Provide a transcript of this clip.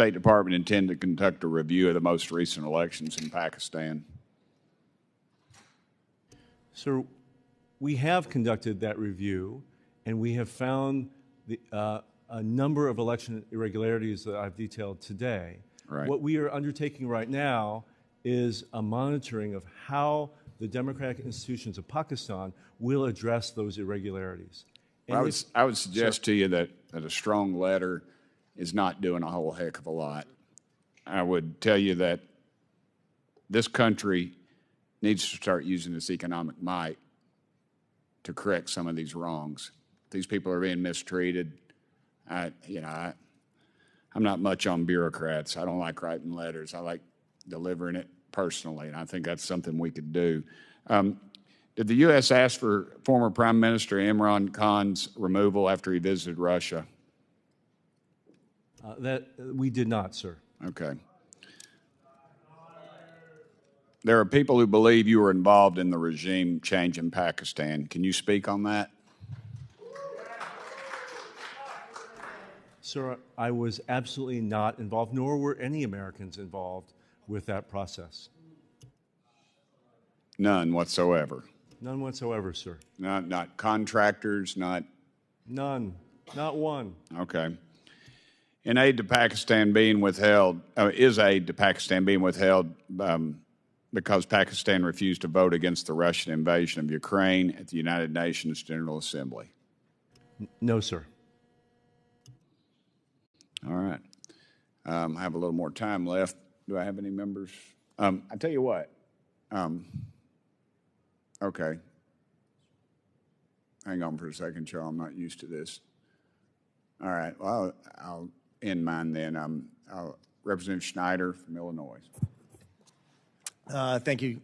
State Department intend to conduct a review of the most recent elections in Pakistan? Sir, we have conducted that review, and we have found a number of election irregularities that I've detailed today. Right. What we are undertaking right now is a monitoring of how the democratic institutions of Pakistan will address those irregularities. Well, I would suggest to you that a strong letter is not doing a whole heck of a lot. I would tell you that this country needs to start using its economic might to correct some of these wrongs. These people are being mistreated. I'm not much on bureaucrats. I don't like writing letters. I like delivering it personally, and I think that's something we could do. Did the U.S. ask for former Prime Minister Imran Khan's removal after he visited Russia? That we did not, sir. Okay. There are people who believe you were involved in the regime change in Pakistan. Can you speak on that? Sir, I was absolutely not involved, nor were any Americans involved with that process. None whatsoever. None whatsoever, sir. Not contractors, not... None. Not one. Okay. In aid to Pakistan being withheld, is aid to Pakistan being withheld because Pakistan refused to vote against the Russian invasion of Ukraine at the United Nations General Assembly? No, sir. All right. I have a little more time left. Do I have any members? I tell you what. Okay. Hang on for a second, Charles. I'm not used to this. All right. Well, I'll end mine then. Representative Schneider from Illinois. Thank you,